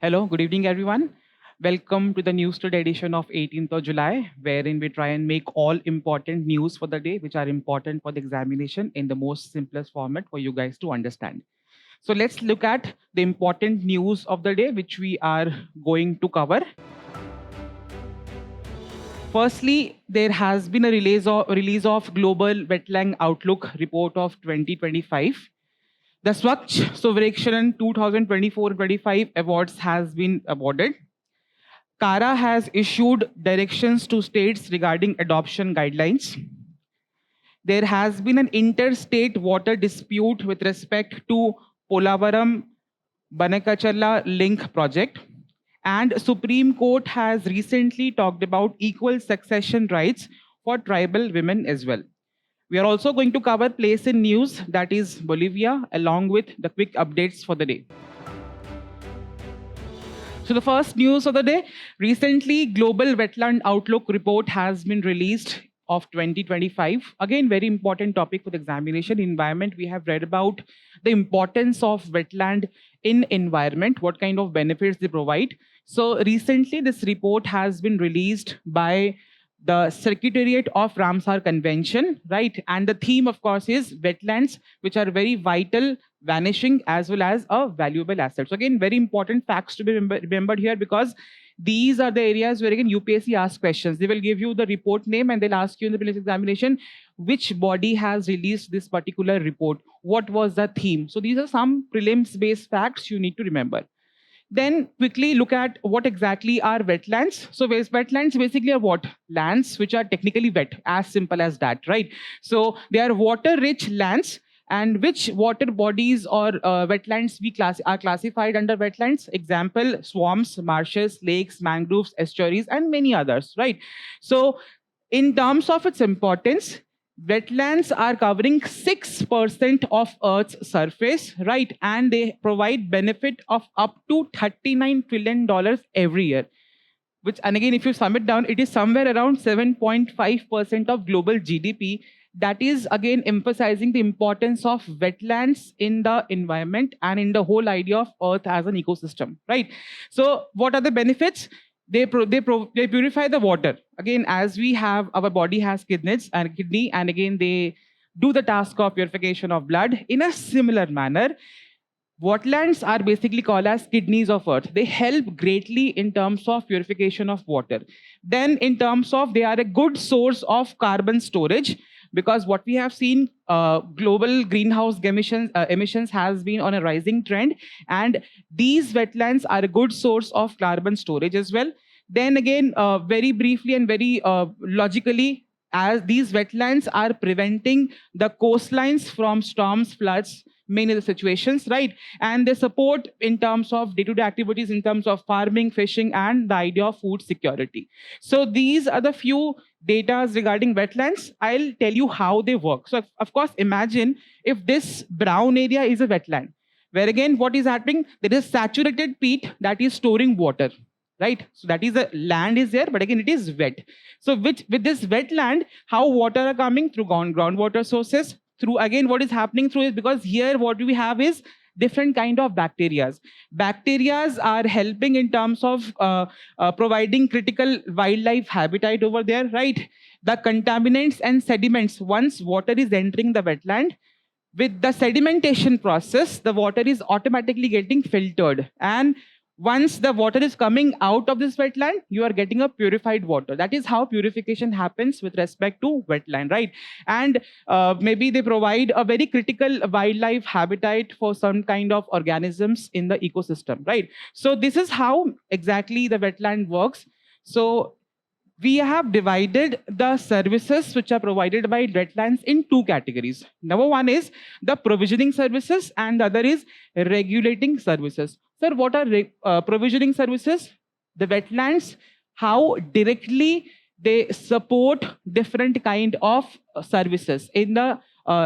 Hello, good evening, everyone. Welcome to the news today edition of 18th of July, wherein we try and make all important news for the day, which are important for the examination in the most simplest format for you guys to understand. So let's look at the important news of the day, which we are going to cover. Firstly, there has been a release of Global Wetland Outlook report of 2025. The Swachh Survekshan 2024-25 awards has been awarded. CARA has issued directions to states regarding adoption guidelines. There has been an interstate water dispute with respect to Polavaram Banakacherla link project. And Supreme Court has recently talked about equal succession rights for tribal women as well. We are also going to cover place in news, that is Bolivia, along with the quick updates for the day. So the first news of the day, recently Global Wetland Outlook report has been released of 2025. Again, very important topic for the examination. Environment, we have read about the importance of wetland in environment, what kind of benefits they provide. So recently this report has been released by the Secretariat of Ramsar Convention, right? And the theme, of course, is wetlands, which are very vital, vanishing, as well as a valuable asset. So again, very important facts to be remembered here, because these are the areas where again UPSC asks questions. They will give you the report name and they'll ask you in the prelims examination, which body has released this particular report? What was the theme? So these are some prelims-based facts you need to remember. Then quickly look at what exactly are wetlands. So wetlands basically are what? Lands which are technically wet, as simple as that, right? So they are water-rich lands, and which water bodies or wetlands are classified under wetlands. Example, swamps, marshes, lakes, mangroves, estuaries, and many others, right? So in terms of its importance, wetlands are covering 6% of Earth's surface, right? And they provide benefit of up to $39 trillion every year. Which, and again, if you sum it down, it is somewhere around 7.5% of global GDP. That is again emphasizing the importance of wetlands in the environment and in the whole idea of Earth as an ecosystem, right? So what are the benefits? They purify the water. Again, as we have, our body has kidney, and again they do the task of purification of blood. In a similar manner, wetlands are basically called as kidneys of Earth. They help greatly in terms of purification of water. Then in terms of, they are a good source of carbon storage, because what we have seen, global greenhouse emissions has been on a rising trend, and these wetlands are a good source of carbon storage as well. Then again, very briefly and very logically, as these wetlands are preventing the coastlines from storms, floods, many of the situations, right? And they support in terms of day-to-day activities, in terms of farming, fishing, and the idea of food security. So these are the few data regarding wetlands. I'll tell you how they work. So of course, imagine if this brown area is a wetland, where again, what is happening? There is saturated peat that is storing water, right? So that is the land is there, but again, it is wet. So with this wetland, how water are coming? Through groundwater sources. Through, again, what is happening through is, because here what we have is different kind of bacterias. Bacterias are helping in terms of providing critical wildlife habitat over there, right? The contaminants and sediments, once water is entering the wetland, with the sedimentation process, the water is automatically getting filtered. And once the water is coming out of this wetland, you are getting a purified water. That is how purification happens with respect to wetland, right? And maybe they provide a very critical wildlife habitat for some kind of organisms in the ecosystem, right? So this is how exactly the wetland works. So we have divided the services which are provided by wetlands in two categories. Number one is the provisioning services, and the other is regulating services. Sir, what are provisioning services? The wetlands, how directly they support different kind of services in the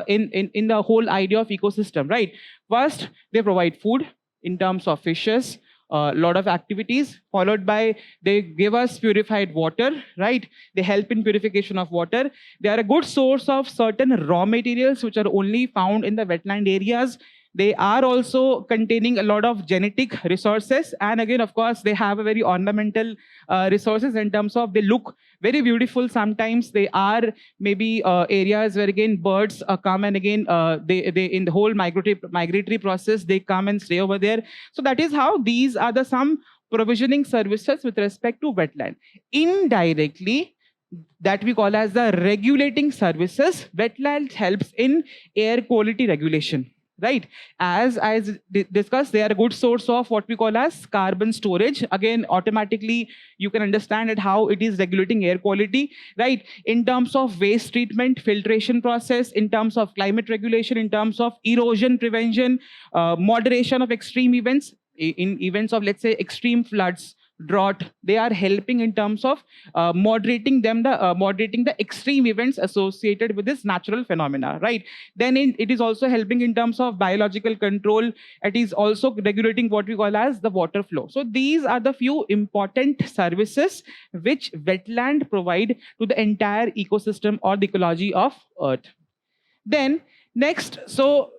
in the whole idea of ecosystem, right? First, they provide food in terms of fishes, a lot of activities, followed by they give us purified water, right? They help in purification of water. They are a good source of certain raw materials which are only found in the wetland areas. They are also containing a lot of genetic resources. And again, of course, they have a very ornamental resources in terms of they look very beautiful. Sometimes they are maybe areas where again birds come and again they in the whole migratory process they come and stay over there. So that is how these are the some provisioning services with respect to wetland. Indirectly, that we call as the regulating services, wetlands helps in air quality regulation, right? As discussed, they are a good source of what we call as carbon storage. Again, automatically you can understand it how it is regulating air quality, right? In terms of waste treatment, filtration process, in terms of climate regulation, in terms of erosion prevention, moderation of extreme events, in events of, let's say, extreme floods, drought, they are helping in terms of moderating the extreme events associated with this natural phenomena, right? Then it is also helping in terms of biological control. It is also regulating what we call as the water flow. So these are the few important services which wetland provide to the entire ecosystem or the ecology of earth. Then next, so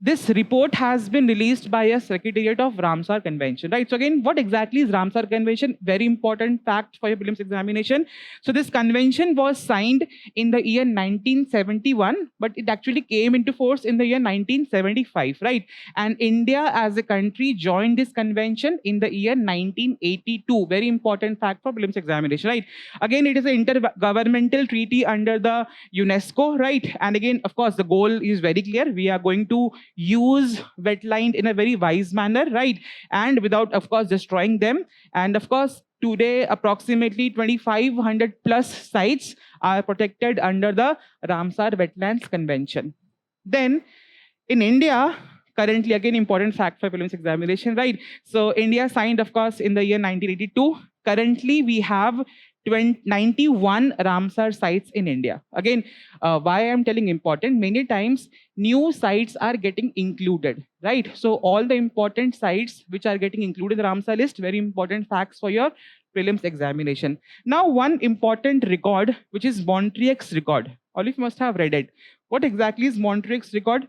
this report has been released by a Secretariat of Ramsar Convention, right? So again, what exactly is Ramsar Convention? Very important fact for your prelims examination. So this convention was signed in the year 1971, but it actually came into force in the year 1975, right? And India as a country joined this convention in the year 1982. Very important fact for prelims examination, right? Again, it is an intergovernmental treaty under the UNESCO, right? And again, of course, the goal is very clear. We are going to use wetland in a very wise manner, right? And without, of course, destroying them. And of course, today, approximately 2,500 plus sites are protected under the Ramsar Wetlands Convention. Then, in India, currently, again, important fact for prelims examination, right? So, India signed, of course, in the year 1982. Currently, we have 91 Ramsar sites in India. Again, why I'm telling important, many times new sites are getting included, right? So all the important sites which are getting included in the Ramsar list, very important facts for your prelims examination. Now, one important record, which is Montreux's record. All of you must have read it. What exactly is Montreux's record?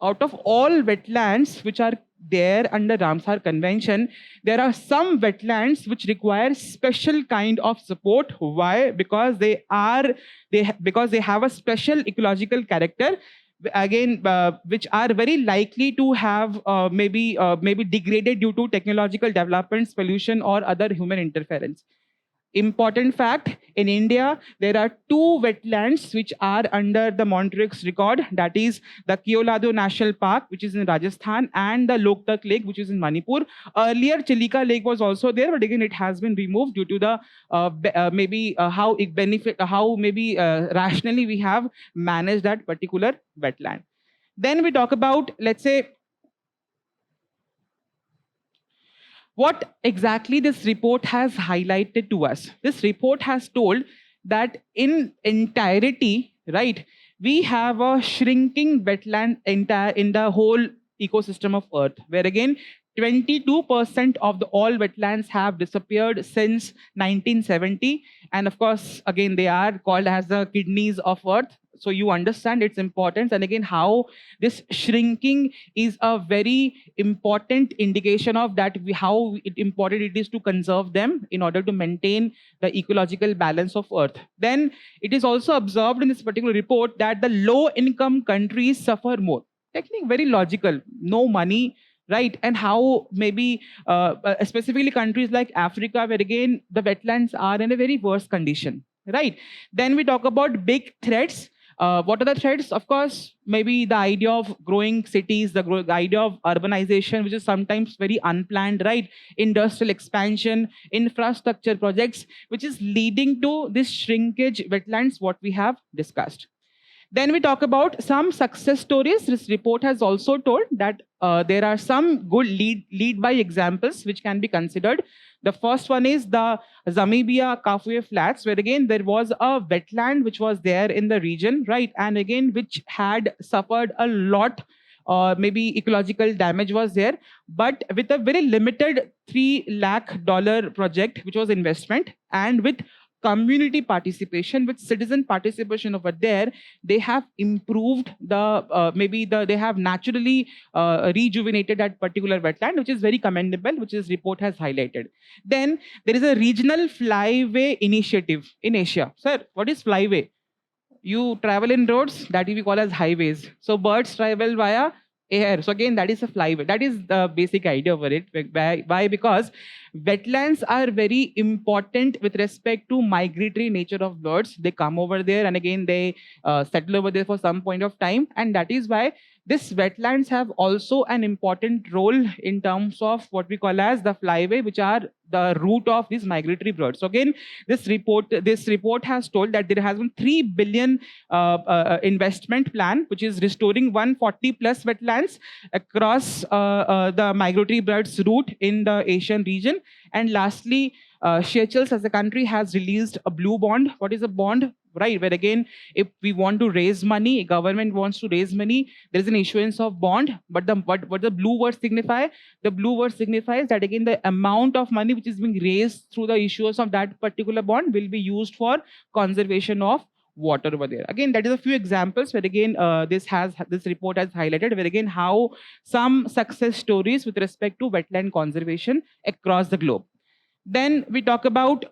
Out of all wetlands which are there under Ramsar Convention, there are some wetlands which require special kind of support. Why? Because they have a special ecological character. Again, which are very likely to have maybe degraded due to technological developments, pollution, or other human interference. Important fact, in India, there are two wetlands which are under the Montreux's record. That is the Keolado National Park, which is in Rajasthan, and the Loktak Lake, which is in Manipur. Earlier, Chilika Lake was also there, but again, it has been removed due to the how it benefit, how maybe rationally we have managed that particular wetland. Then we talk about, let's say, what exactly this report has highlighted to us. This report has told that in entirety, right, we have a shrinking wetland in the whole ecosystem of Earth, where again 22% of the all wetlands have disappeared since 1970. And of course, again, they are called as the kidneys of Earth. So you understand its importance. And again, how this shrinking is a very important indication of that, how important it is to conserve them in order to maintain the ecological balance of Earth. Then it is also observed in this particular report that the low-income countries suffer more. Technically, very logical. No money, right? And how maybe specifically countries like Africa, where again the wetlands are in a very worse condition, right? Then we talk about big threats. What are the threats? Of course, maybe the idea of growing cities, the idea of urbanization, which is sometimes very unplanned, right? Industrial expansion, infrastructure projects, which is leading to this shrinkage wetlands, what we have discussed. Then we talk about some success stories. This report has also told that there are some good lead by examples which can be considered. The first one is the Zamibia Kafue Flats, where again there was a wetland which was there in the region, right? And again, which had suffered a lot, maybe ecological damage was there, but with a very limited $3 lakh project, which was investment, and with community participation, with citizen participation over there, they have improved they have naturally rejuvenated that particular wetland, which is very commendable, which this report has highlighted. Then there is a regional flyway initiative in Asia. Sir, what is flyway? You travel in roads that we call as highways. So birds travel via air. So again, that is a flyway. That is the basic idea over it. Why? Because wetlands are very important with respect to migratory nature of birds. They come over there and again they settle over there for some point of time, and that is why this wetlands have also an important role in terms of what we call as the flyway, which are the route of these migratory birds. So again, this report has told that there has been 3 billion investment plan, which is restoring 140 plus wetlands across the migratory birds route in the Asian region. And lastly, Seychelles as a country has released a blue bond. What is a bond? Right, where again, if we want to raise money, government wants to raise money, there is an issuance of bond. But what the blue word signify? The blue word signifies that again the amount of money which is being raised through the issuance of that particular bond will be used for conservation of water over there. Again, that is a few examples where again this report has highlighted where again how some success stories with respect to wetland conservation across the globe. Then we talk about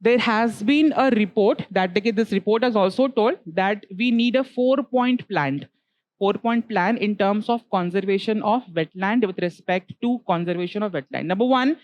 there has been a report that this report has also told that we need a 4-point plan in terms of conservation of wetland with respect to conservation of wetland. Number one,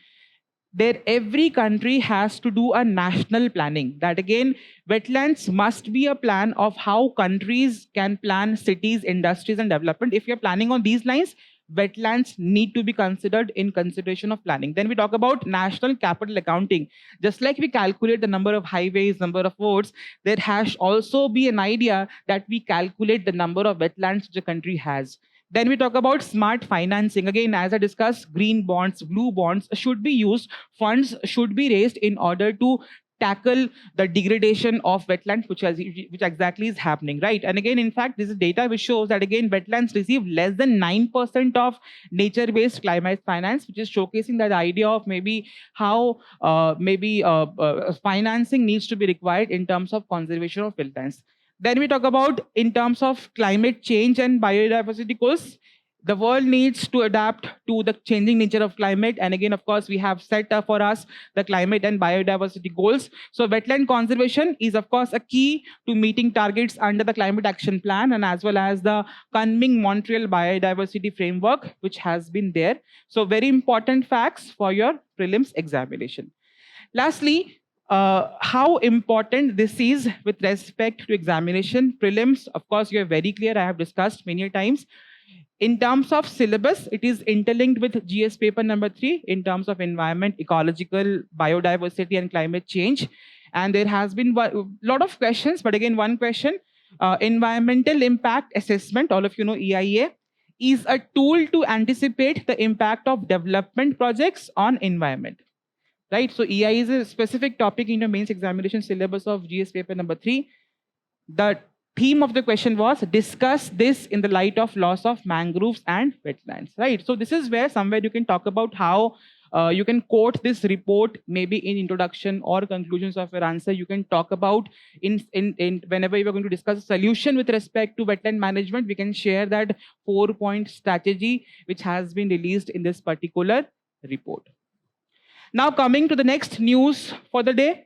every country has to do a national planning. That again, wetlands must be a plan of how countries can plan cities, industries, and development. If you're planning on these lines, wetlands need to be considered in consideration of planning. Then we talk about national capital accounting. Just like we calculate the number of highways, number of roads, there has also be an idea that we calculate the number of wetlands the country has. Then we talk about smart financing. Again, as I discussed, green bonds, blue bonds should be used. Funds should be raised in order to tackle the degradation of wetlands, which exactly is happening, right? And again, in fact, this is data which shows that again, wetlands receive less than 9% of nature-based climate finance, which is showcasing that idea of maybe how financing needs to be required in terms of conservation of wetlands. Then we talk about in terms of climate change and biodiversity goals. The world needs to adapt to the changing nature of climate. And again, of course, we have set up for us the climate and biodiversity goals. So wetland conservation is, of course, a key to meeting targets under the Climate Action Plan and as well as the Kunming-Montreal Biodiversity Framework, which has been there. So very important facts for your prelims examination. Lastly, how important this is with respect to examination. Prelims, of course, you are very clear. I have discussed many times. In terms of syllabus, it is interlinked with GS paper number 3 in terms of environment, ecological, biodiversity, and climate change. And there has been a lot of questions, but again, one question, environmental impact assessment, all of you know EIA, is a tool to anticipate the impact of development projects on environment. Right, so EIA is a specific topic in your mains examination syllabus of GS paper number 3. The theme of the question was discuss this in the light of loss of mangroves and wetlands. Right, so this is where somewhere you can talk about how you can quote this report maybe in introduction or conclusions of your answer. You can talk about in whenever you are going to discuss a solution with respect to wetland management, we can share that 4-point strategy which has been released in this particular report. Now coming to the next news for the day.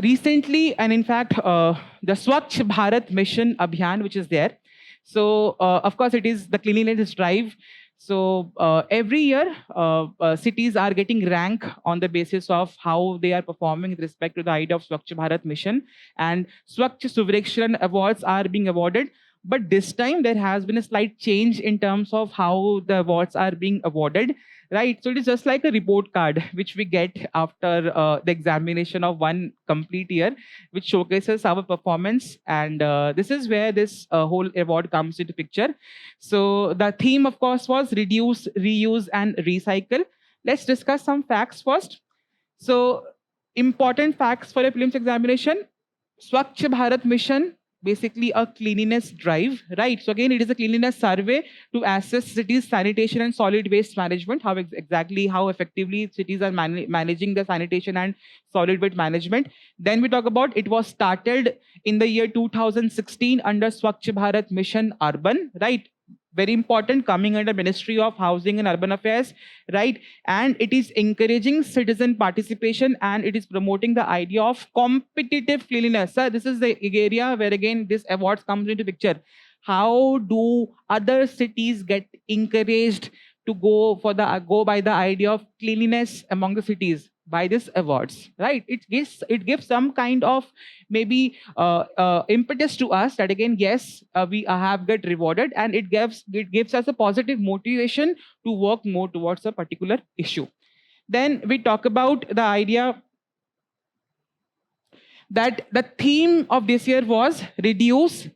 Recently, and in fact, the Swachh Bharat Mission Abhiyan, which is there. So, of course, it is the cleanliness drive. So, every year, cities are getting rank on the basis of how they are performing with respect to the idea of Swachh Bharat Mission. And Swachh Survekshan awards are being awarded. But this time there has been a slight change in terms of how the awards are being awarded, right? So it is just like a report card which we get after the examination of one complete year, which showcases our performance. And this is where this whole award comes into picture. So the theme, of course, was reduce, reuse, and recycle. Let's discuss some facts first. So important facts for a prelims examination. Swachh Bharat Mission basically a cleanliness drive, right? So again, it is a cleanliness survey to assess cities' sanitation and solid waste management, how exactly, how effectively cities are managing the sanitation and solid waste management. Then we talk about it was started in the year 2016 under Swachh Bharat Mission Urban, right? Very important, coming under Ministry of Housing and Urban Affairs, right? And it is encouraging citizen participation, and it is promoting the idea of competitive cleanliness. Sir, this is the area where again this awards comes into picture. How do other cities get encouraged to go by the idea of cleanliness among the cities? By this awards, right? It gives some kind of maybe impetus to us that again, yes, we have get rewarded, and it gives us a positive motivation to work more towards a particular issue. Then we talk about the idea that the theme of this year was reduce,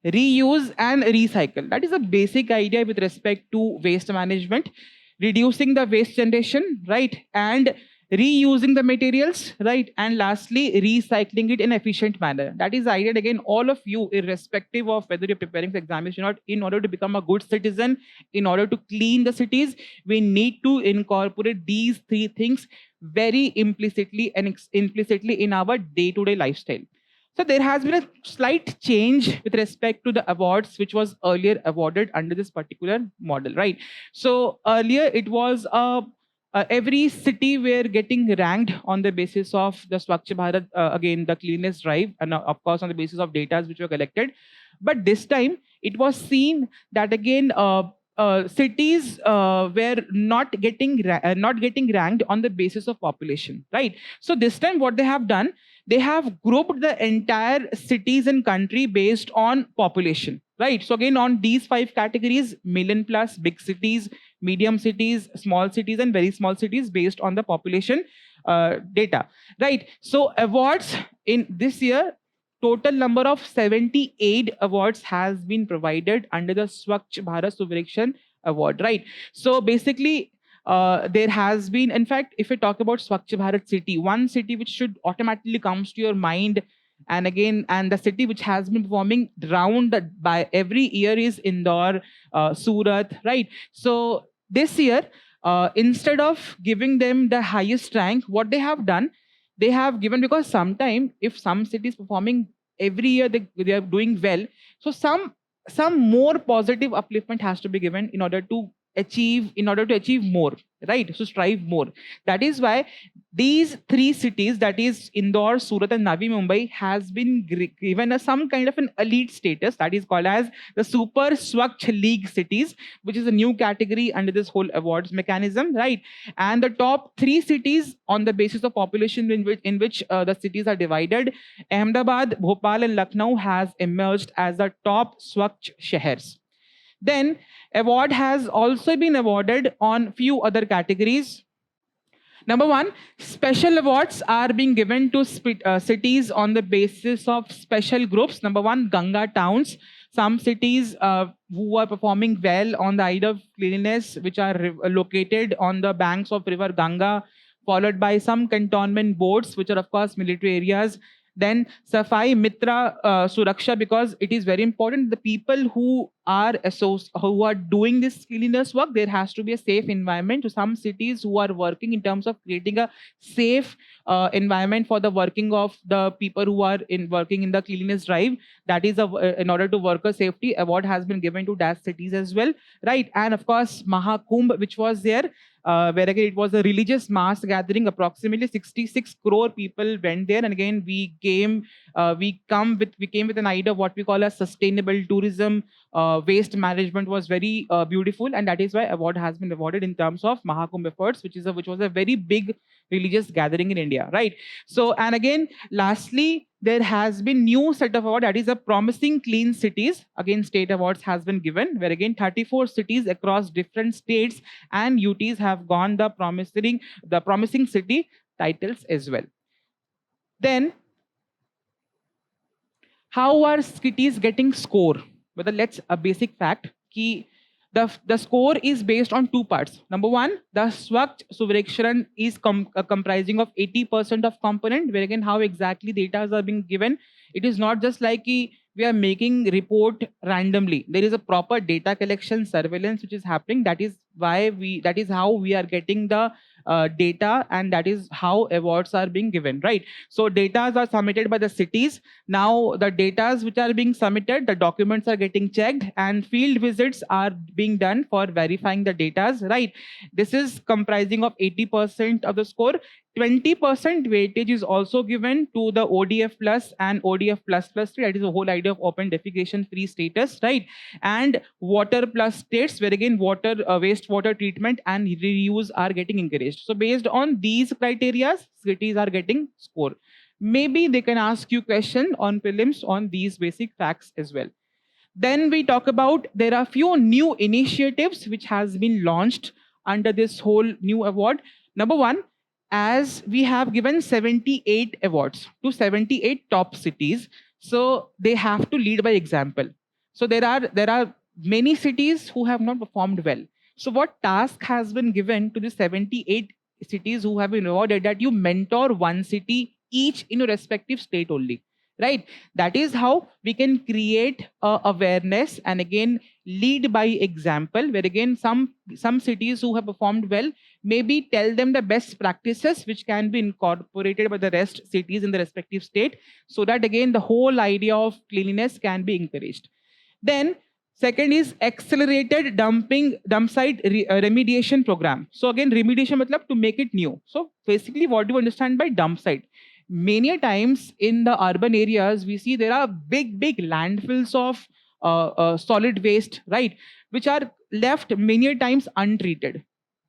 reuse, and recycle. That is a basic idea with respect to waste management, reducing the waste generation, right? And reusing the materials, right? And lastly, recycling it in efficient manner. That is the idea. Again, all of you, irrespective of whether you're preparing for examination or not, in order to become a good citizen, in order to clean the cities, we need to incorporate these three things very implicitly and implicitly in our day-to-day lifestyle. So there has been a slight change with respect to the awards, which was earlier awarded under this particular model, right? So earlier it was every city were getting ranked on the basis of the Swachh Bharat, again the cleanliness drive, and of course on the basis of data which were collected. But this time it was seen that again cities were not getting ranked on the basis of population, right? So this time what they have done, they have grouped the entire cities and country based on population, right? So again, on these 5 categories: million plus, big cities, medium cities, small cities, and very small cities, based on the population data, right? So awards in this year, total number of 78 awards has been provided under the Swachh Bharat Survekshan award, right? So basically, there has been, in fact, if we talk about Swachh Bharat city, one city which should automatically comes to your mind, and again, and the city which has been performing round by every year is Indore, Surat, right? So this year, instead of giving them the highest rank, what they have done, they have given, because sometime if some cities performing every year, they are doing well, so some more positive upliftment has to be given in order to achieve more, right? So strive more. That is why these 3 cities, that is Indore, Surat, and Navi Mumbai, has been given some kind of an elite status, that is called as the Super Swachh League cities, which is a new category under this whole awards mechanism, right? And the top 3 cities on the basis of population in which the cities are divided, Ahmedabad, Bhopal, and Lucknow has emerged as the top Swachh shahars. Then award has also been awarded on few other categories. Number 1, special awards are being given to cities on the basis of special groups. Number 1, Ganga towns. Some cities who are performing well on the idea of cleanliness, which are located on the banks of river Ganga, followed by some cantonment boards, which are of course military areas. Then Safai Mitra Suraksha, because it is very important, the people who are doing this cleanliness work, there has to be a safe environment. To some cities who are working in terms of creating a safe environment for the working of the people who are working in the cleanliness drive, that is in order to worker safety, award has been given to that cities as well, right? And of course Mahakumbh, which was there, where again it was a religious mass gathering. Approximately 66 crore people went there, and again we came with an idea of what we call a sustainable tourism. Waste management was very beautiful, and that is why award has been awarded in terms of Mahakumbh efforts, which was a very big religious gathering in India, right? So, and again, lastly, there has been new set of award, that is a promising clean cities. Again, state awards has been given, where again 34 cities across different states and UTs have gone the promising city titles as well. Then, how are cities getting score? Whether let's a basic fact key. The score is based on 2 parts. Number 1, the Swachh Survekshan is comprising of 80% of component, where again how exactly data are being given. It is not just like we are making report randomly. There is a proper data collection surveillance which is happening. That is how we are getting the data, and that is how awards are being given, right? So data are submitted by the cities. Now the data which are being submitted, the documents are getting checked, and field visits are being done for verifying the data, right? This is comprising of 80% of the score. 20% weightage is also given to the ODF plus and ODF plus plus 3. That is the whole idea of open defecation free status, right? And water plus states, where again water, wastewater treatment and reuse are getting encouraged. So based on these criteria, cities are getting score. Maybe they can ask you question on prelims on these basic facts as well. Then we talk about there are few new initiatives which has been launched under this whole new award. Number one, as we have given 78 awards to 78 top cities, so they have to lead by example. So there are many cities who have not performed well. So what task has been given to the 78 cities who have been awarded, that you mentor one city each in your respective state only, right? That is how we can create awareness and again lead by example, where again some cities who have performed well, maybe tell them the best practices which can be incorporated by the rest cities in the respective state, so that again the whole idea of cleanliness can be encouraged. Then second is accelerated dump site remediation program. So again remediation matlab to make it new. So basically what do you understand by dump site? Many times in the urban areas we see there are big landfills of solid waste, right, which are left many times untreated.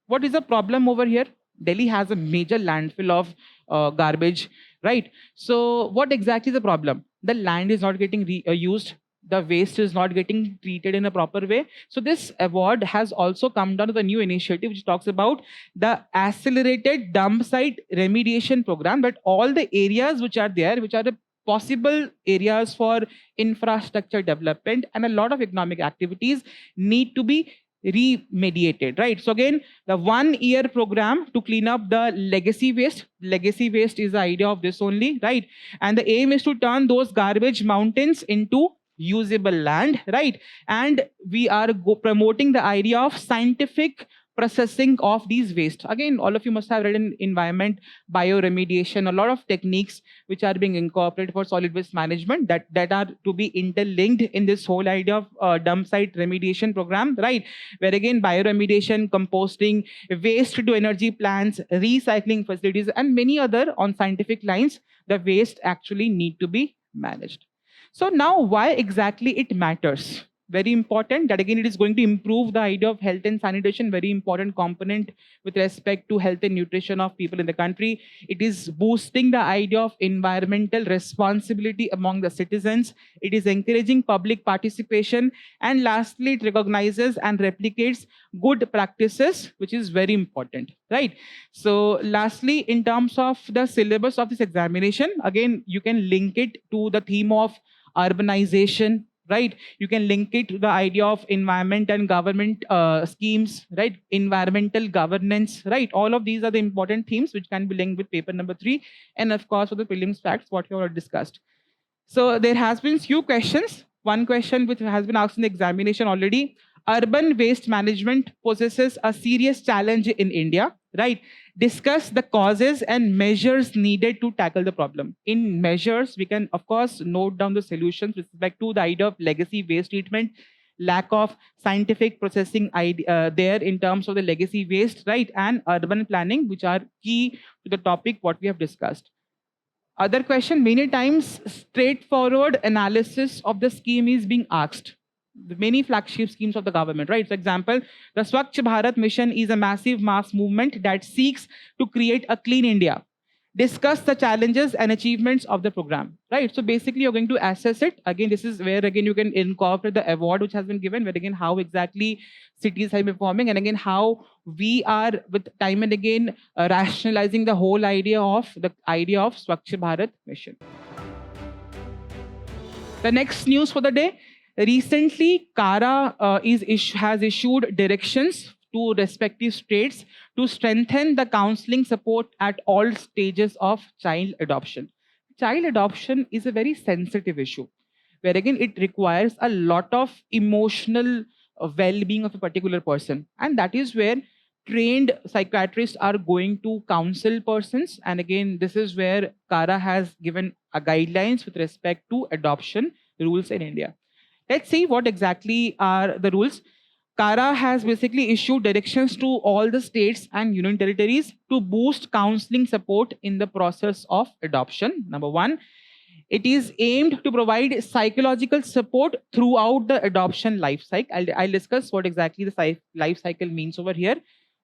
What is the problem over here? Delhi has a major landfill of garbage, right? So what exactly is the problem? The land is not getting used, the waste is not getting treated in a proper way. So this award has also come down to the new initiative which talks about the accelerated dump site remediation program, that all the areas which are there, which are the possible areas for infrastructure development and a lot of economic activities, need to be remediated, right? So again, the 1 year program to clean up the legacy waste. Legacy waste is the idea of this only, right? And the aim is to turn those garbage mountains into usable land, right? And we are promoting the idea of scientific processing of these waste. Again, all of you must have read in environment bioremediation, a lot of techniques which are being incorporated for solid waste management that are to be interlinked in this whole idea of dump site remediation program, right? Where again bioremediation, composting, waste to energy plants, recycling facilities, and many other on scientific lines, the waste actually need to be managed. So now why exactly it matters? Very important that again it is going to improve the idea of health and sanitation, very important component with respect to health and nutrition of people in the country. It is boosting the idea of environmental responsibility among the citizens. It is encouraging public participation. And lastly, it recognizes and replicates good practices, which is very important, right? So lastly, in terms of the syllabus of this examination, again, you can link it to the theme of urbanization, right? You can link it to the idea of environment and government schemes, right? Environmental governance, right? All of these are the important themes which can be linked with paper number 3. And of course, for the prelims facts, what we already discussed. So there has been few questions. One question which has been asked in the examination already. Urban waste management possesses a serious challenge in India, right? Discuss the causes and measures needed to tackle the problem. In measures, we can, of course, note down the solutions with respect to the idea of legacy waste treatment, lack of scientific processing there in terms of the legacy waste, right? And urban planning, which are key to the topic what we have discussed. Other question, many times straightforward analysis of the scheme is being asked. The many flagship schemes of the government, right? For example, the Swachh Bharat mission is a massive mass movement that seeks to create a clean India. Discuss the challenges and achievements of the program, right? So basically, you're going to assess it. Again, this is where again you can incorporate the award which has been given, where again how exactly cities have been performing, and again how we are with time and again rationalizing the whole idea of Swachh Bharat mission. The next news for the day. Recently, CARA has issued directions to respective states to strengthen the counseling support at all stages of child adoption. Child adoption is a very sensitive issue. where again it requires a lot of emotional well-being of a particular person, and that is where trained psychiatrists are going to counsel persons. And again, this is where CARA has given a guidelines with respect to adoption rules in India. Let's see what exactly are the rules. CARA has basically issued directions to all the states and union territories to boost counseling support in the process of adoption. Number one, it is aimed to provide psychological support throughout the adoption life cycle. I'll discuss what exactly the life cycle means over here.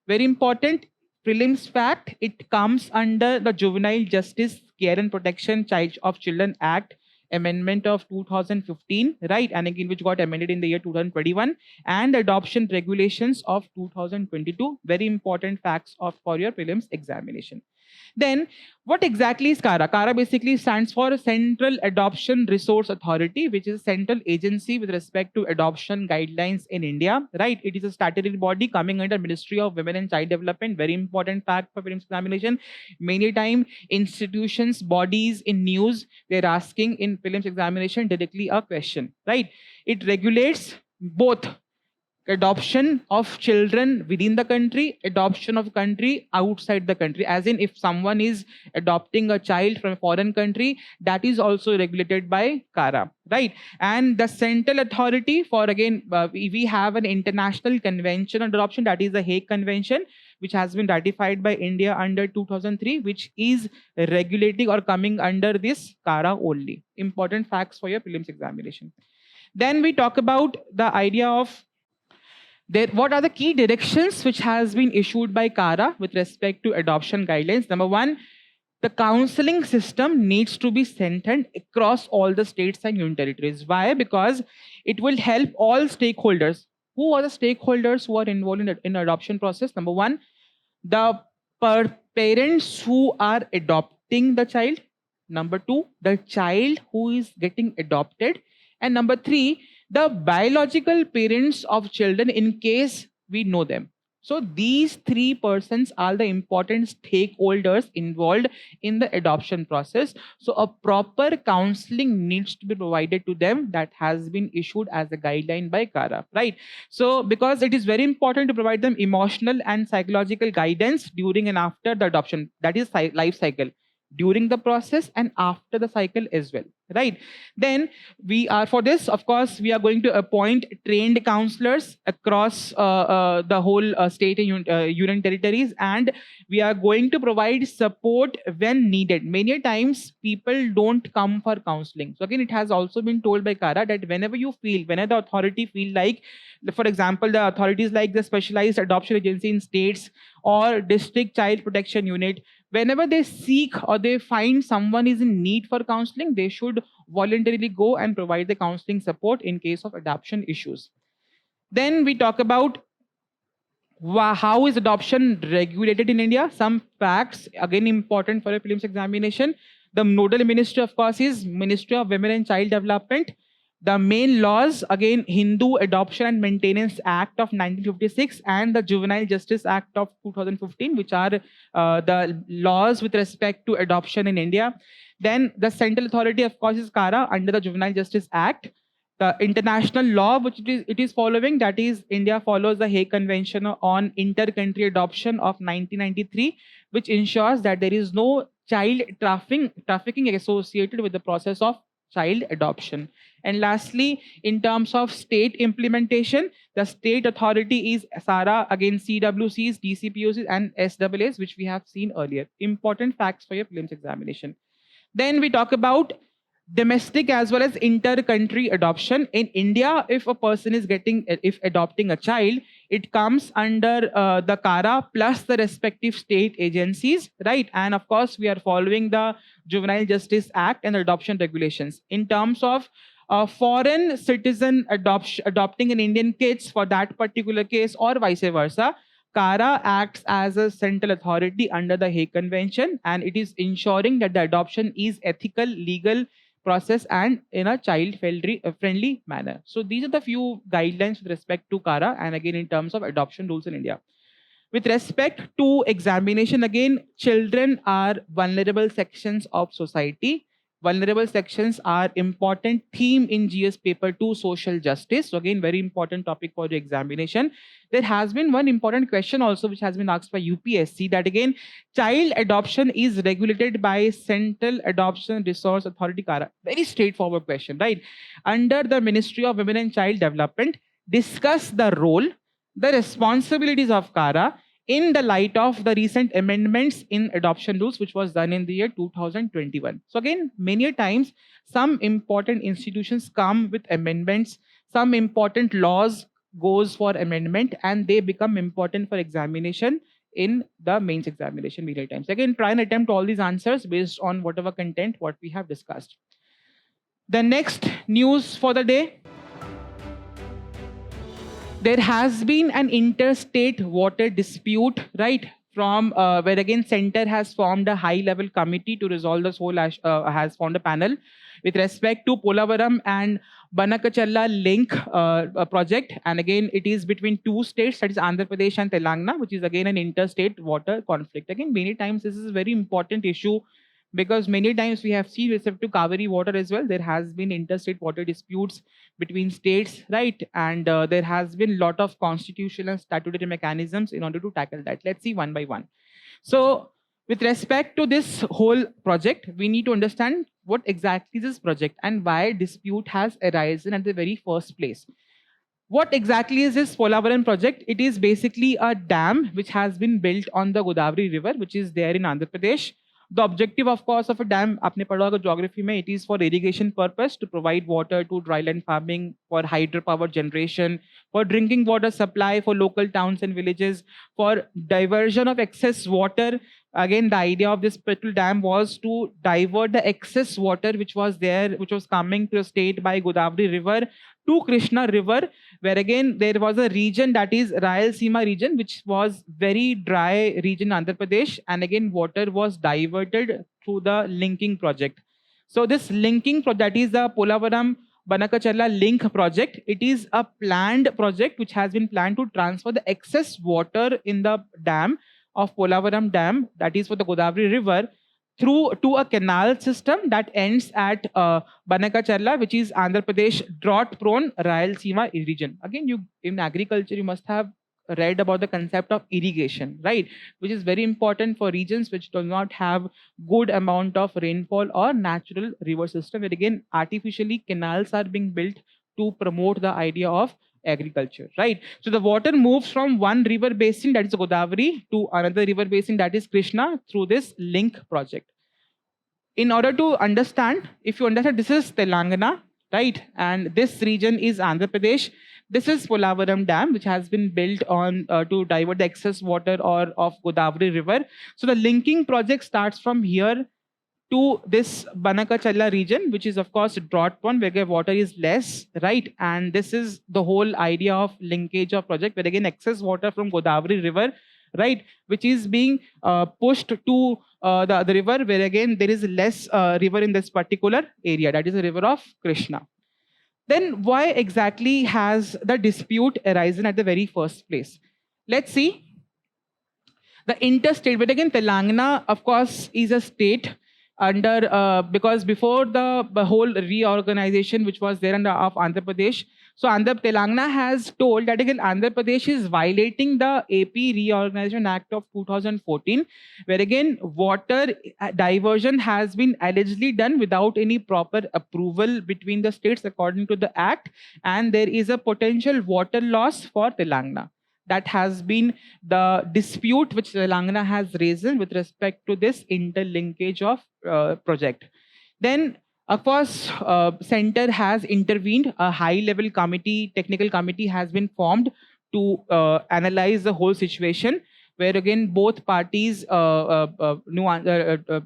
Very important prelims fact, it comes under the Juvenile Justice Care and Protection Child of Children Act amendment of 2015, right? And again, which got amended in the year 2021, and adoption regulations of 2022. Very important facts of for your prelims examination. Then, what exactly is CARA? CARA basically stands for Central Adoption Resource Authority, which is a central agency with respect to adoption guidelines in India, right? It is a statutory body coming under Ministry of Women and Child Development. Very important fact for prelims examination. Many time institutions, bodies in news, they're asking in prelims examination directly a question, right? It regulates both adoption of children within the country, adoption of country outside the country. As in, if someone is adopting a child from a foreign country, that is also regulated by CARA, right? And the central authority for, again, we have an international convention on adoption, that is the Hague Convention, which has been ratified by India under 2003, which is regulating or coming under this CARA only. Important facts for your prelims examination. Then we talk about the idea of what are the key directions which has been issued by CARA with respect to adoption guidelines? Number one, the counseling system needs to be centered across all the states and union territories. Why? Because it will help all stakeholders. Who are the stakeholders who are involved in the adoption process? Number one, the parents who are adopting the child. Number two, the child who is getting adopted. And number three, the biological parents of children in case we know them. So these three persons are the important stakeholders involved in the adoption process. So a proper counseling needs to be provided to them, that has been issued as a guideline by CARA, right? So because it is very important to provide them emotional and psychological guidance during and after the adoption, that is life cycle, during the process and after the cycle as well, right? Then we are, for this, of course, we are going to appoint trained counselors across the whole state and union territories, and we are going to provide support when needed. Many times people don't come for counseling. So again, it has also been told by CARA that whenever the authority feel like, for example, the authorities like the specialized adoption agency in states or district child protection unit, whenever they seek or they find someone is in need for counseling, they should voluntarily go and provide the counseling support in case of adoption issues. Then we talk about how is adoption regulated in India. Some facts, again, important for a prelims examination. The nodal ministry, of course, is Ministry of Women and Child Development. The main laws, again, Hindu Adoption and Maintenance Act of 1956 and the Juvenile Justice Act of 2015, which are the laws with respect to adoption in India. Then the central authority, of course, is CARA under the Juvenile Justice Act. The international law which it is following, that is, India follows the Hague Convention on Inter-Country Adoption of 1993, which ensures that there is no child trafficking associated with the process of child adoption. And lastly, in terms of state implementation, the state authority is SARA, again CWCs, DCPOCs, and SAAs, which we have seen earlier. Important facts for your prelims examination. Then we talk about domestic as well as inter-country adoption. In India, if a person is adopting a child, it comes under the CARA plus the respective state agencies, right? And of course, we are following the Juvenile Justice Act and the adoption regulations. In terms of foreign citizen adopting an Indian kids for that particular case or vice versa, CARA acts as a central authority under the Hague Convention, and it is ensuring that the adoption is ethical, legal process and in a child-friendly manner. So these are the few guidelines with respect to CARA, and again in terms of adoption rules in India. With respect to examination, again, children are vulnerable sections of society. Vulnerable sections are important theme in GS paper 2 social justice. So again, very important topic for the examination. There has been one important question also which has been asked by UPSC, that again, child adoption is regulated by Central Adoption Resource Authority, CARA. Very straightforward question, right? Under the Ministry of Women and Child Development, discuss the role, the responsibilities of CARA in the light of the recent amendments in adoption rules, which was done in the year 2021. So again, many times, some important institutions come with amendments, some important laws goes for amendment, and they become important for examination in the mains examination many times. Again, try and attempt all these answers based on whatever content what we have discussed. The next news for the day: there has been an interstate water dispute, right? From where again center has formed a high level committee to resolve this whole has formed a panel with respect to Polavaram and Banakacherla link project. And again, it is between two states, that is Andhra Pradesh and Telangana, which is again an interstate water conflict. Again, many times this is a very important issue, because many times we have seen with respect to Kaveri water as well, there has been interstate water disputes between states, right? And there has been a lot of constitutional and statutory mechanisms in order to tackle that. Let's see one by one. So with respect to this whole project, we need to understand what exactly is this project and why dispute has arisen at the very first place. What exactly is this Polavaram project? It is basically a dam which has been built on the Godavari river, which is there in Andhra Pradesh. The objective, of course, of a dam, आपने पढ़ा होगा geography में, it is for irrigation purpose, to provide water to dryland farming, for hydropower generation, for drinking water supply for local towns and villages, for diversion of excess water. Again, the idea of this particular dam was to divert the excess water which was there, which was coming to the state by Godavari river to Krishna river, where again there was a region, that is Rayalaseema region, which was very dry region in Andhra Pradesh, and again water was diverted through the linking project. So this linking that is the Polavaram Banakacherla link project. It is a planned project which has been planned to transfer the excess water in the dam of Polavaram dam, that is for the Godavari river, through to a canal system that ends at Banakacherla, which is Andhra Pradesh drought-prone Rayalaseema region. Again, you in agriculture you must have read about the concept of irrigation, right? Which is very important for regions which do not have good amount of rainfall or natural river system. Where again, artificially canals are being built to promote the idea of agriculture, right? So the water moves from one river basin, that is Godavari, to another river basin, that is Krishna, through this link project. In order to understand, if you understand, this is Telangana, right? And this region is Andhra Pradesh. This is Polavaram Dam, which has been built on to divert the excess water or of Godavari river. So the linking project starts from here to this Banakacherla region, which is of course drought prone, where water is less, right? And this is the whole idea of linkage of project, where again excess water from Godavari river, right, which is being pushed to the river, where again there is less river in this particular area, that is the river of Krishna. Then why exactly has the dispute arisen at the very first place? Let's see. The interstate, but again Telangana of course is a state under because before the whole reorganization which was there under of Andhra Pradesh, so Telangana has told that again Andhra Pradesh is violating the AP Reorganization Act of 2014, where again water diversion has been allegedly done without any proper approval between the states according to the act, and there is a potential water loss for Telangana. That has been the dispute which Telangana has risen with respect to this interlinkage of project. Then, of course, center has intervened. A high-level committee, technical committee, has been formed to analyze the whole situation, where again both parties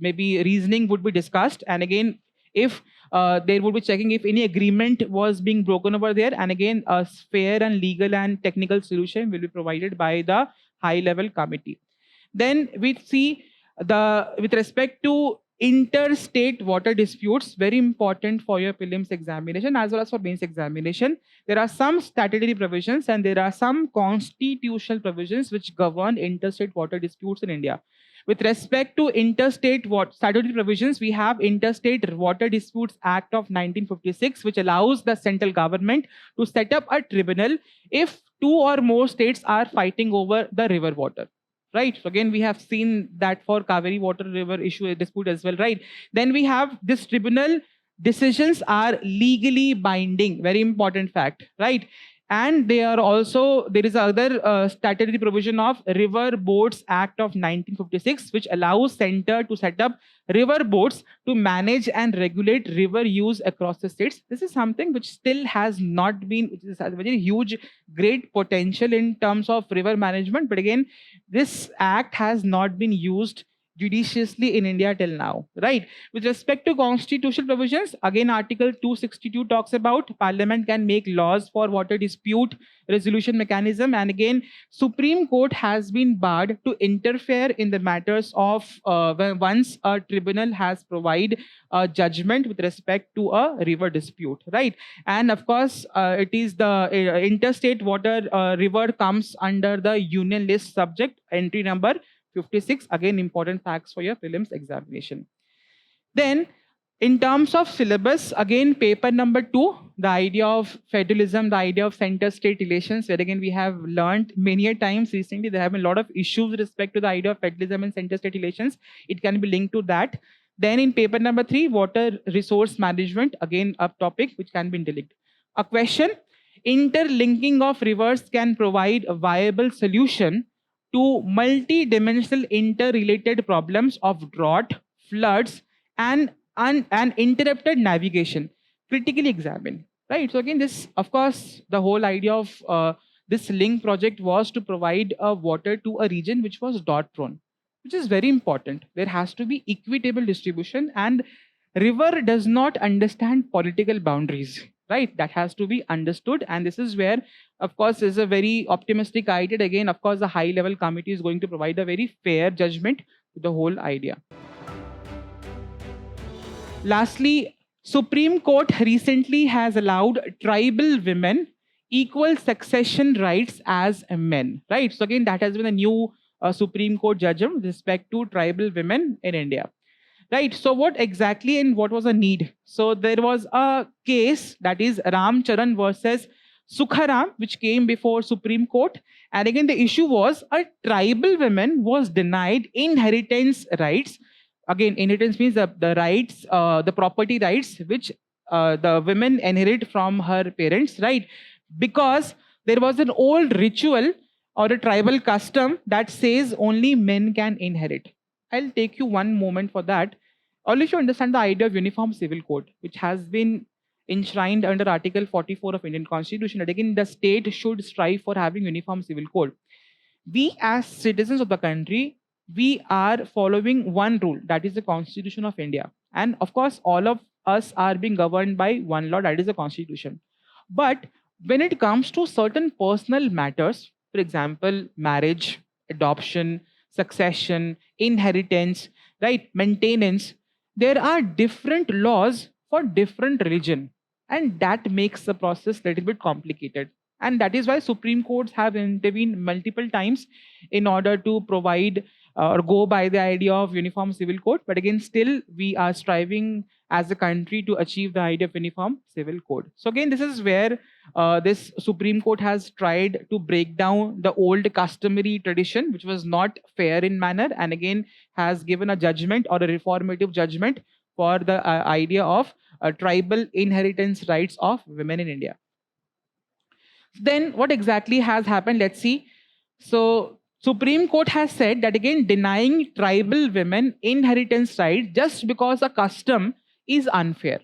maybe reasoning would be discussed, and again if they would be checking if any agreement was being broken over there, and again a fair and legal and technical solution will be provided by the high level committee. Then we see the with respect to interstate water disputes, very important for your prelims examination as well as for mains examination. There are some statutory provisions and there are some constitutional provisions which govern interstate water disputes in India. With respect to interstate statutory provisions, we have Interstate Water Disputes Act of 1956, which allows the central government to set up a tribunal if two or more states are fighting over the river water. Right. So again, we have seen that for Kaveri water river issue dispute as well. Right. Then we have this tribunal decisions are legally binding. Very important fact. Right. And they are also, there is other statutory provision of River Boards Act of 1956, which allows center to set up river boards to manage and regulate river use across the states. This is something which still has not been, which is a very huge, great potential in terms of river management. But again, this act has not been used judiciously in India till now, right? With respect to constitutional provisions, again, Article 262 talks about Parliament can make laws for water dispute resolution mechanism. And again, Supreme Court has been barred to interfere in the matters of once a tribunal has provided a judgment with respect to a river dispute, right? And of course, it is the interstate water river comes under the union list subject entry number 56. Again, important facts for your prelims examination. Then, in terms of syllabus, again, paper number 2, the idea of federalism, the idea of center-state relations, where again we have learned many a times recently there have been a lot of issues with respect to the idea of federalism and center-state relations. It can be linked to that. Then in paper number 3, water resource management, again a topic which can be interlinked. A question, interlinking of rivers can provide a viable solution to multi-dimensional interrelated problems of drought, floods, and uninterrupted navigation. Critically examine. Right. So again, this, of course, the whole idea of this link project was to provide water to a region which was drought prone, which is very important. There has to be equitable distribution, and river does not understand political boundaries. Right. That has to be understood, and this is where, of course, is a very optimistic idea. Again, of course, the high-level committee is going to provide a very fair judgment to the whole idea. Lastly, Supreme Court recently has allowed tribal women equal succession rights as men. Right. So again, that has been a new Supreme Court judgment with respect to tribal women in India. Right. So what exactly and what was the need? So there was a case, that is Ram Charan versus Sukharam, which came before Supreme Court. And again, the issue was a tribal woman was denied inheritance rights. Again, inheritance means the rights, the property rights, which the women inherit from her parents, right? Because there was an old ritual or a tribal custom that says only men can inherit. I'll take you one moment for that. Only should understand the idea of uniform civil code, which has been enshrined under Article 44 of Indian Constitution. And again, the state should strive for having uniform civil code. We as citizens of the country, we are following one rule, that is the Constitution of India. And of course, all of us are being governed by one law, that is the Constitution. But when it comes to certain personal matters, for example, marriage, adoption, succession, inheritance, right, maintenance, there are different laws for different religion, and that makes the process a little bit complicated. And that is why Supreme Courts have intervened multiple times in order to provide or go by the idea of uniform civil code. But again, still we are striving as a country to achieve the idea of uniform civil code. So again, this is where this Supreme Court has tried to break down the old customary tradition, which was not fair in manner, and again has given a judgment or a reformative judgment for the idea of tribal inheritance rights of women in India. Then what exactly has happened? Let's see. So Supreme Court has said that again, denying tribal women inheritance rights just because a custom is unfair,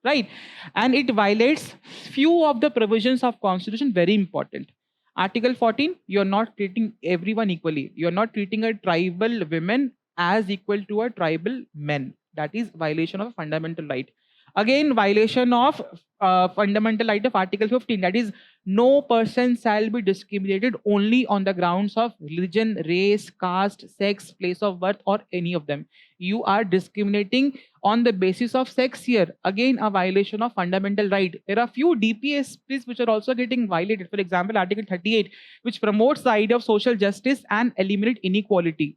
right? And it violates few of the provisions of Constitution, very important. Article 14, you're not treating everyone equally. You're not treating a tribal women as equal to a tribal men. That is violation of a fundamental right. Again, violation of fundamental right of Article 15, that is, no person shall be discriminated only on the grounds of religion, race, caste, sex, place of birth, or any of them. You are discriminating on the basis of sex here. Again, a violation of fundamental right. There are few DPSPs which are also getting violated. For example, Article 38, which promotes the idea of social justice and eliminate inequality.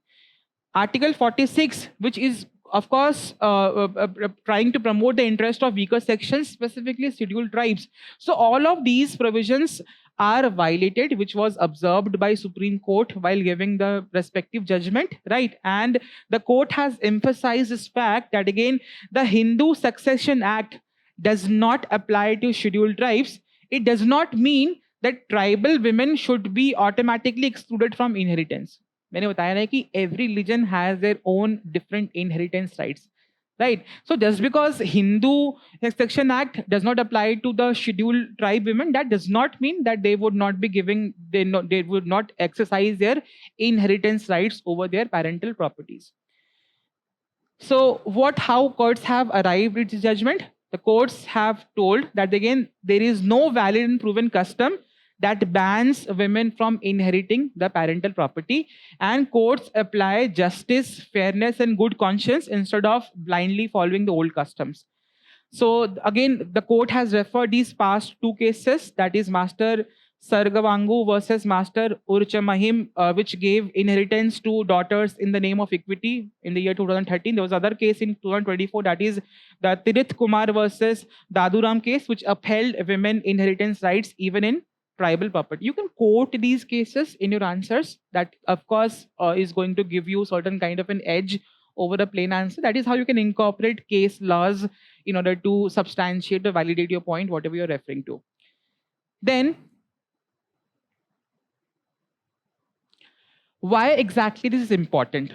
Article 46, which is of course trying to promote the interest of weaker sections, specifically scheduled tribes. So all of these provisions are violated, which was observed by Supreme Court while giving the respective judgment, right? And the court has emphasized this fact that again, the Hindu Succession Act does not apply to scheduled tribes. It does not mean that tribal women should be automatically excluded from inheritance. मैंने बताया ना कि every religion has their own different inheritance rights, right? So just because Hindu Succession Act does not apply to the scheduled tribe women, that does not mean that they would not be giving, they would not exercise their inheritance rights over their parental properties. So how courts have arrived at this judgment? The courts have told that again, there is no valid and proven custom that bans women from inheriting the parental property, and courts apply justice, fairness, and good conscience instead of blindly following the old customs. So again, the court has referred these past two cases, that is Master Sargavangu versus Master Urchamahim, which gave inheritance to daughters in the name of equity in the year 2013. There was another case in 2024, that is the Tirith Kumar versus Daduram case, which upheld women inheritance rights even in tribal property. You can quote these cases in your answers. That, of course, is going to give you certain kind of an edge over the plain answer. That is how you can incorporate case laws in order to substantiate or validate your point, whatever you're referring to. Then, why exactly this is important?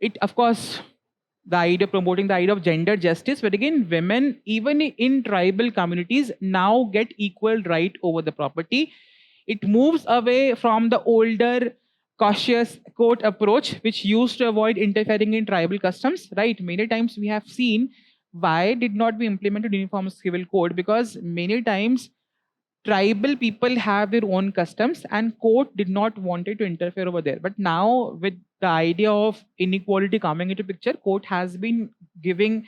It, of course, the idea promoting the idea of gender justice, but again, women, even in tribal communities, now get equal right over the property. It moves away from the older cautious court approach, which used to avoid interfering in tribal customs, right? Many times we have seen why did not be implemented uniform civil code, because many times tribal people have their own customs and court did not wanted to interfere over there. But now with the idea of inequality coming into picture, court has been giving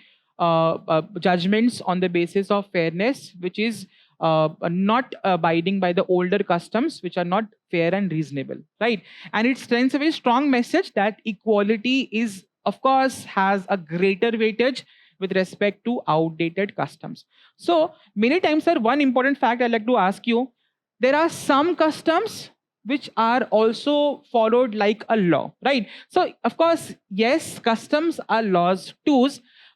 judgments on the basis of fairness, which is not abiding by the older customs, which are not fair and reasonable, right? And it sends a very strong message that equality is, of course, has a greater weightage with respect to outdated customs. So many times, sir, one important fact I'd like to ask you, there are some customs which are also followed like a law, right? So of course, yes, customs are laws too,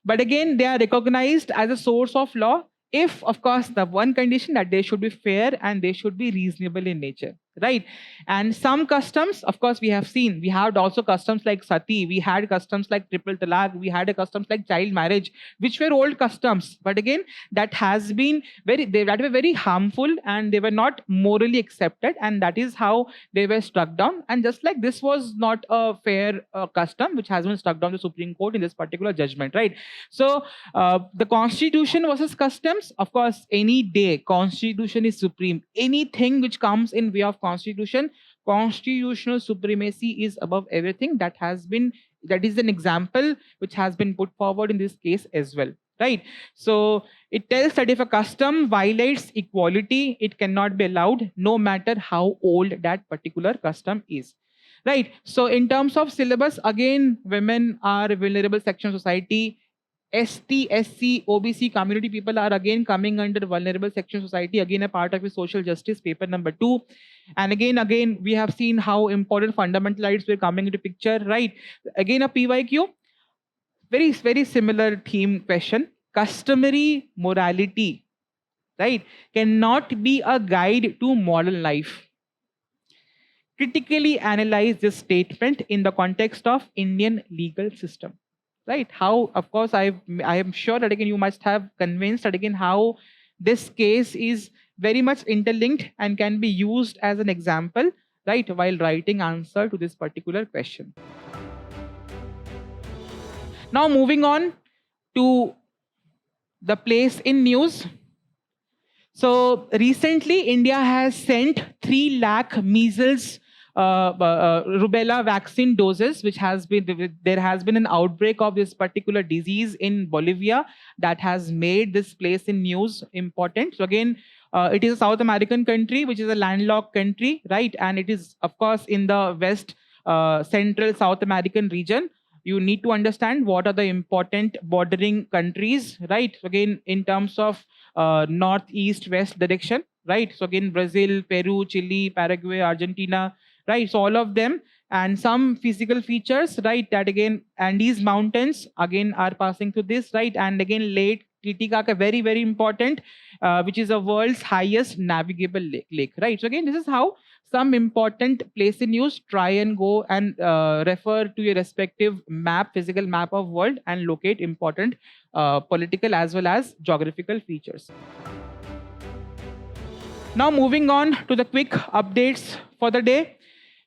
but again, they are recognized as a source of law if, of course, the one condition that they should be fair and they should be reasonable in nature, right? And some customs, of course, we have seen, we had also customs like sati, we had customs like triple talaq, we had a customs like child marriage, which were old customs, but again, that has been that were very harmful and they were not morally accepted, and that is how they were struck down. And just like this was not a fair custom which has been struck down the Supreme Court in this particular judgment, right? So the constitution versus customs, of course, any day constitution is supreme. Anything which comes in way of constitution, constitutional supremacy is above everything. That is an example which has been put forward in this case as well, right? So it tells that if a custom violates equality, it cannot be allowed, no matter how old that particular custom is, right? So in terms of syllabus, again, women are vulnerable section of society. ST, SC, OBC community people are again coming under vulnerable section society, again a part of the social justice paper number 2. And again, we have seen how important fundamental rights were coming into picture, right? Again, a PYQ, very, very similar theme question. Customary morality, right, cannot be a guide to moral life. Critically analyze this statement in the context of Indian legal system. Right? How, of course, I am sure that again you must have convinced that again how this case is very much interlinked and can be used as an example, right, while writing answer to this particular question. Now moving on to the place in news. So recently, India has sent 3 lakh measles rubella vaccine doses, which has been there has been an outbreak of this particular disease in Bolivia that has made this place in news important. So again, it is a South American country, which is a landlocked country, right? And it is, of course, in the West Central South American region. You need to understand what are the important bordering countries, right? So again, in terms of northeast west direction, right? So again, Brazil, Peru, Chile, Paraguay, Argentina, right? So all of them, and some physical features, right? That again, Andes mountains again are passing through this, right? And again, Lake Titicaca, very very important, which is the world's highest navigable lake, right? So again, this is how some important place in news. Try and go and refer to your respective physical map of world, and locate important political as well as geographical features. Now moving on to the quick updates for the day.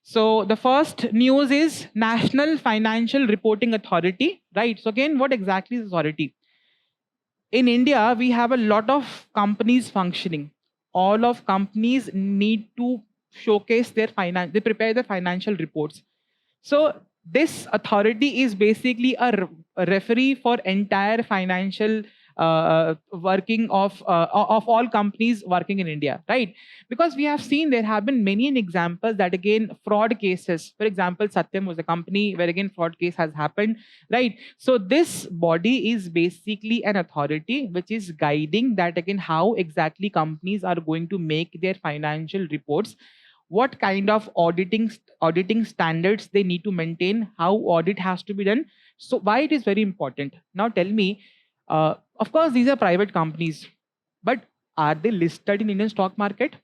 So the first news is National Financial Reporting Authority, right? So again, what exactly is authority? In India, we have a lot of companies functioning. All of companies need to showcase their finance, they prepare their financial reports. So this authority is basically a referee for entire financial working of all companies working in India, right? Because we have seen there have been many examples that again fraud cases. For example, Satyam was a company where again fraud case has happened, right? So this body is basically an authority which is guiding that again how exactly companies are going to make their financial reports, what kind of auditing standards they need to maintain, how audit has to be done. So why it is very important? Now tell me, of course these are private companies, but are they listed in Indian stock market?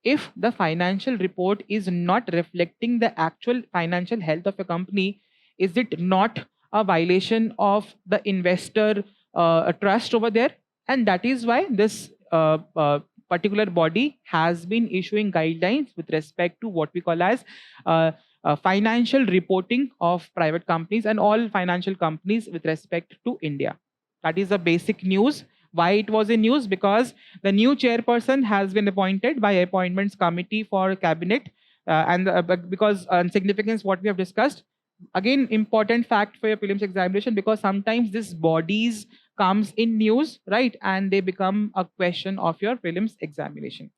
If the financial report is not reflecting the actual financial health of a company, is it not a violation of the investor trust over there? And that is why this particular body has been issuing guidelines with respect to what we call as financial reporting of private companies and all financial companies with respect to India. That is the basic news. Why it was in news? Because the new chairperson has been appointed by appointments committee for cabinet, because significance what we have discussed. Again, important fact for your prelims examination, because sometimes these bodies comes in news, right? And they become a question of your prelims examination.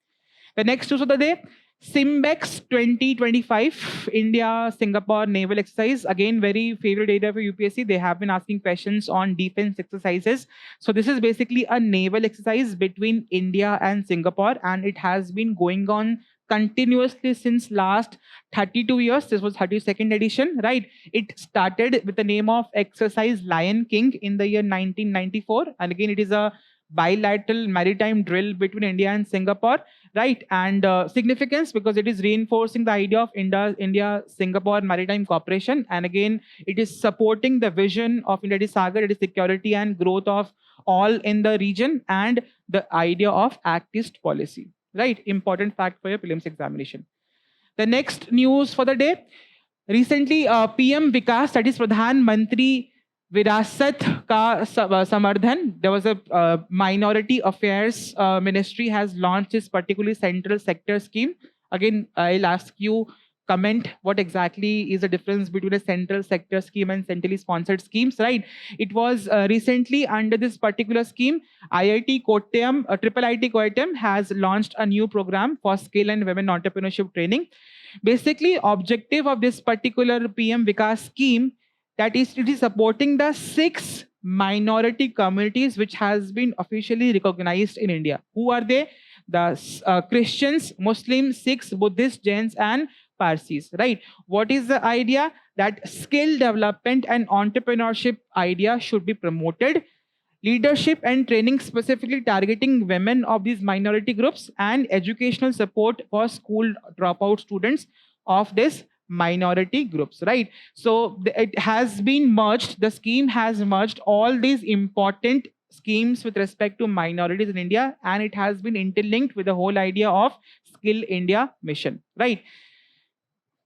The next news of the day, Simbex 2025 India Singapore naval exercise. Again, very favorite area for UPSC. They have been asking questions on defense exercises. So this is basically a naval exercise between India and Singapore, and it has been going on continuously since last 32 years. This was 32nd edition, right? It started with the name of Exercise Lion King in the year 1994, and again it is a bilateral maritime drill between India and Singapore, right? And significance because it is reinforcing the idea of India-Singapore maritime cooperation, and again it is supporting the vision of India Sagar, it is security and growth of all in the region, and the idea of Act East policy, right? Important fact for your prelims examination. The next news for the day, recently PM Vikas, that is Pradhan Mantri Virasat Ka Samardhan, there was a minority affairs ministry has launched this particularly central sector scheme. Again, I'll ask you comment what exactly is the difference between a central sector scheme and centrally sponsored schemes, right? It was recently under this particular scheme, IIT Kottayam, Triple IT Kottayam has launched a new program for skill and women entrepreneurship training. Basically, objective of this particular PM Vikas scheme, that is, it is supporting the 6 minority communities which has been officially recognized in India. Who are they? The Christians, Muslims, Sikhs, Buddhists, Jains, and Parsis, right? What is the idea? That skill development and entrepreneurship idea should be promoted. Leadership and training specifically targeting women of these minority groups, and educational support for school dropout students of this minority groups, right? So it has been merged, the scheme has merged all these important schemes with respect to minorities in India, and it has been interlinked with the whole idea of Skill India mission, right?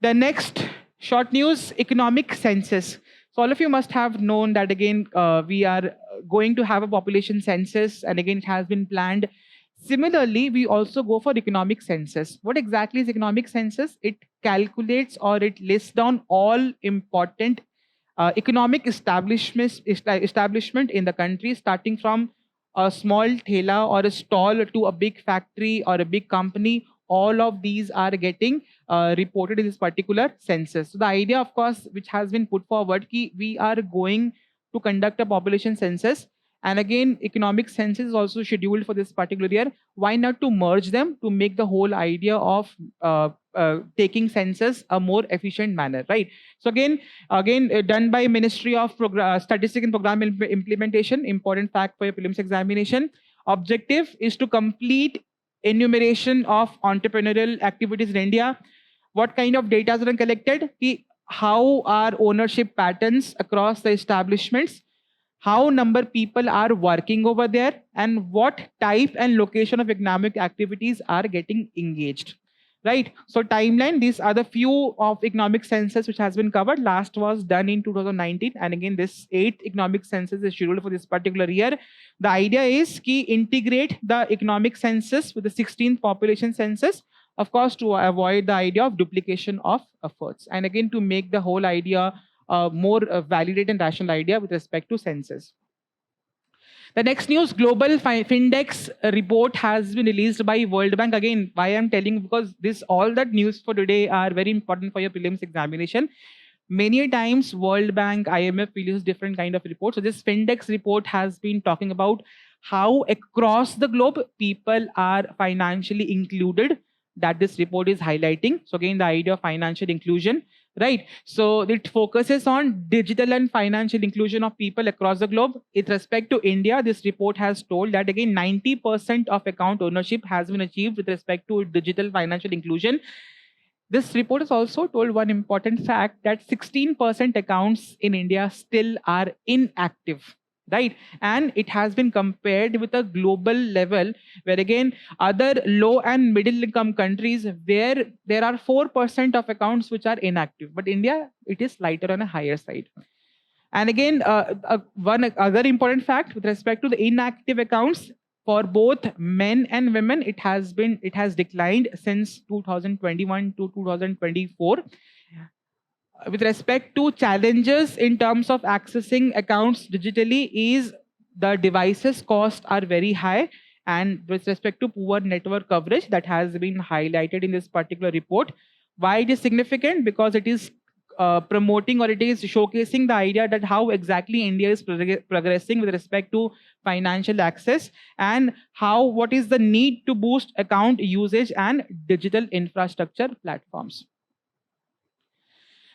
The next short news, economic census. So all of you must have known that again we are going to have a population census, and again, it has been planned. Similarly, we also go for economic census. What exactly is economic census? It calculates or it lists down all important economic establishment in the country, starting from a small thela or a stall to a big factory or a big company. All of these are getting reported in this particular census. So the idea, of course, which has been put forward, ki we are going to conduct a population census, and again, economic census is also scheduled for this particular year. Why not to merge them to make the whole idea of taking census a more efficient manner, right? So again, done by Ministry of Statistics and Program Implementation. Important fact for your prelims examination. Objective is to complete enumeration of entrepreneurial activities in India. What kind of data are collected? How are ownership patterns across the establishments? How number people are working over there, and what type and location of economic activities are getting engaged, right? So timeline, these are the few of economic census which has been covered. Last was done in 2019, and again, this 8th economic census is scheduled for this particular year. The idea is to integrate the economic census with the 16th population census, of course, to avoid the idea of duplication of efforts, and again, to make the whole idea more validate and rational idea with respect to census. The next news, global Findex report has been released by World Bank. Again, why I'm telling, because this all that news for today are very important for your prelims examination. Many times World Bank, IMF releases different kind of reports. So this Findex report has been talking about how across the globe people are financially included, that this report is highlighting. So again, the idea of financial inclusion, right? So it focuses on digital and financial inclusion of people across the globe. With respect to India, this report has told that again 90% of account ownership has been achieved with respect to digital financial inclusion. This report has also told one important fact, that 16% accounts in India still are inactive, right? And it has been compared with a global level, where again, other low and middle income countries, where there are 4% of accounts which are inactive. But India, it is lighter on a higher side. And again, one other important fact with respect to the inactive accounts, for both men and women, it has declined since 2021 to 2024. With respect to challenges in terms of accessing accounts digitally, is the devices cost are very high, and with respect to poor network coverage, that has been highlighted in this particular report. Why it is significant? Because it is promoting, or it is showcasing the idea that how exactly India is progressing with respect to financial access, and what is the need to boost account usage and digital infrastructure platforms.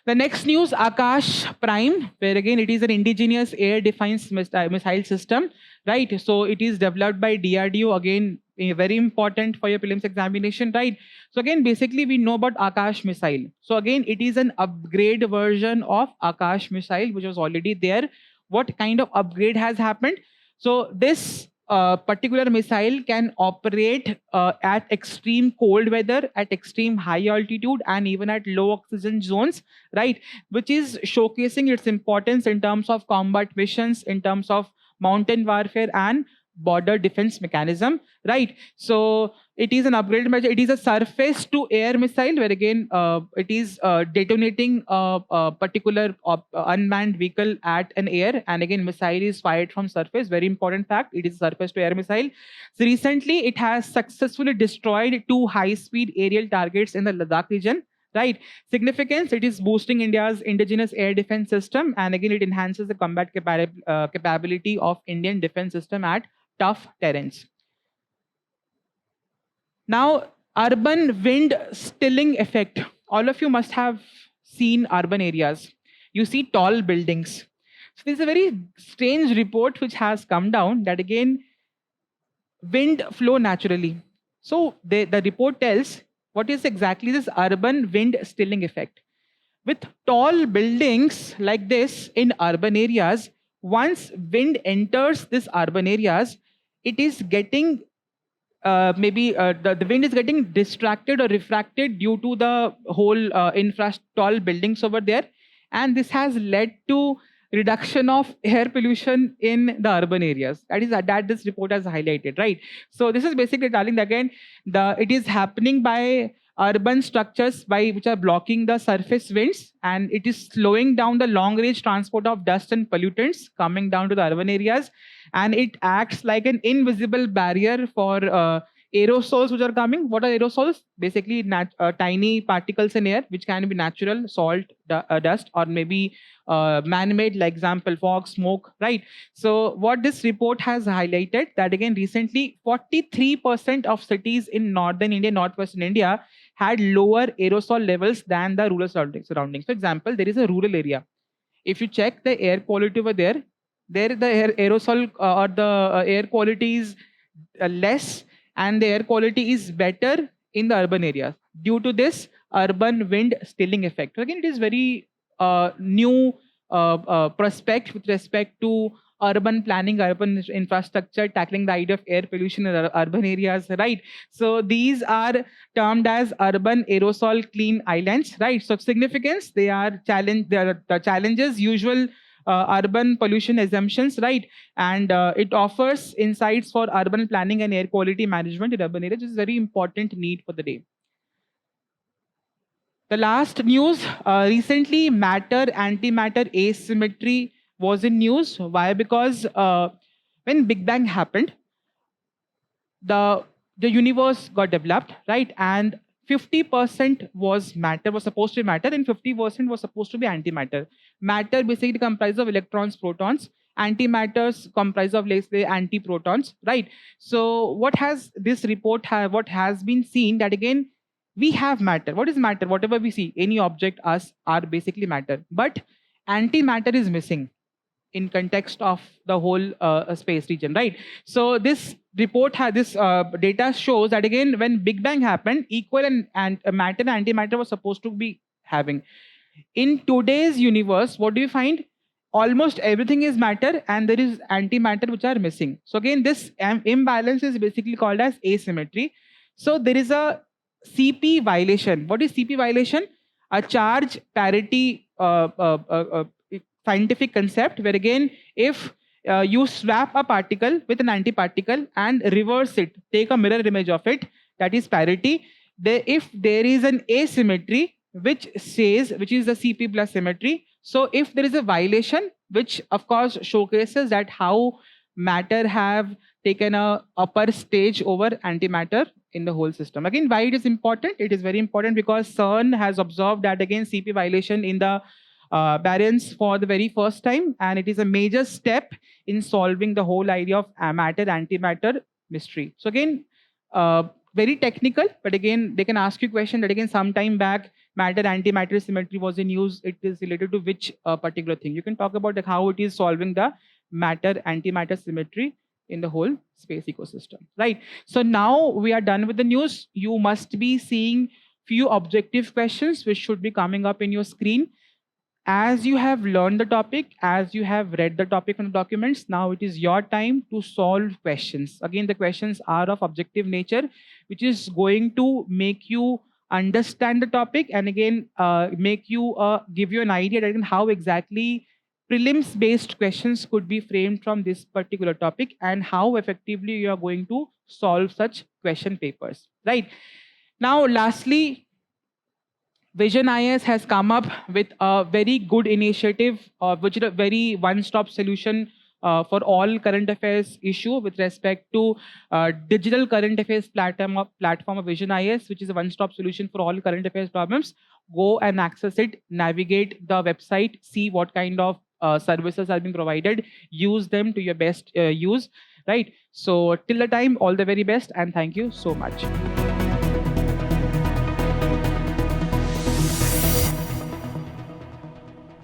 The next news, Akash Prime, where again it is an indigenous air-defense missile system, right? So it is developed by DRDO, again very important for your prelims examination, right? So again, basically we know about Akash missile. So again, it is an upgrade version of Akash missile, which was already there. What kind of upgrade has happened? So this particular missile can operate at extreme cold weather, at extreme high altitude, and even at low oxygen zones, right? Which is showcasing its importance in terms of combat missions, in terms of mountain warfare and border defense mechanism, right? So it is an upgraded measure. It is a surface to air missile, where again it is detonating a particular unmanned vehicle at an air, and again missile is fired from surface. Very important fact, it is a surface to air missile. So recently it has successfully destroyed 2 high-speed aerial targets in the Ladakh region, right? Significance, it is boosting India's indigenous air defense system, and again it enhances the combat capability of Indian defense system at tough terrains. Now, urban wind stilling effect. All of you must have seen urban areas. You see tall buildings. So this is a very strange report which has come down, that again, wind flow naturally. So the report tells what is exactly this urban wind stilling effect. With tall buildings like this in urban areas, once wind enters this urban areas, it is getting the wind is getting distracted or refracted due to the whole tall buildings over there, and this has led to reduction of air pollution in the urban areas. That is that this report has highlighted, right? So this is basically telling that again, it is happening by urban structures by which are blocking the surface winds, and it is slowing down the long range transport of dust and pollutants coming down to the urban areas, and it acts like an invisible barrier for aerosols which are coming. What are aerosols? Basically tiny particles in air which can be natural, salt, dust, or maybe man-made, like example fog, smoke, right? So what this report has highlighted that again recently 43% of cities in northern India, northwestern India had lower aerosol levels than the rural surroundings. For example, there is a rural area. If you check the air quality over there, the aerosol or the air quality is less, and the air quality is better in the urban areas due to this urban wind stilling effect. So again, it is very new prospect with respect to urban planning, urban infrastructure, tackling the idea of air pollution in urban areas, right? So these are termed as urban aerosol clean islands, right? So significance, they are the challenges, usual urban pollution assumptions, right? And it offers insights for urban planning and air quality management in urban areas, which is very important need for the day. The last news, recently matter antimatter asymmetry was in news. Why? Because when Big Bang happened, the universe got developed, right? And 50% was matter, was supposed to be matter, and 50% was supposed to be antimatter. Matter basically comprises of electrons, protons. Antimatters comprise of, let's say, antiprotons, right? So what has this report what has been seen that again we have matter. What is matter? Whatever we see, any object, us, are basically matter. But antimatter is missing in context of the whole space region, right? So this report had this data shows that again when Big Bang happened, equal and matter and antimatter was supposed to be having. In today's universe, what do you find? Almost everything is matter and there is antimatter which are missing. So again, this imbalance is basically called as asymmetry. So there is a CP violation. What is CP violation? A charge parity scientific concept where again if you swap a particle with an antiparticle and reverse it, take a mirror image of it, that is parity. If there is an asymmetry which is the CP plus symmetry, so if there is a violation, which of course showcases that how matter have taken a upper stage over antimatter in the whole system. Again, why it is important? It is very important because CERN has observed that again CP violation in the baryons for the very first time, and it is a major step in solving the whole idea of matter antimatter mystery. So again, very technical, but again they can ask you question that again some time back matter antimatter symmetry was in use. It is related to which particular thing? You can talk about like how it is solving the matter antimatter symmetry in the whole space ecosystem, right? So now we are done with the news. You must be seeing few objective questions which should be coming up in your screen. As you have learned the topic, as you have read the topic from the documents, now it is your time to solve questions. Again, the questions are of objective nature, which is going to make you understand the topic and again make you give you an idea that how exactly prelims based questions could be framed from this particular topic and how effectively you are going to solve such question papers, right? Now lastly, Vision IS has come up with a very good initiative, which is a very one-stop solution for all current affairs issue with respect to digital current affairs platform of Vision IS, which is a one-stop solution for all current affairs problems. Go and access it, navigate the website, see what kind of services are being provided, use them to your best use, right? So till the time, all the very best, and thank you so much.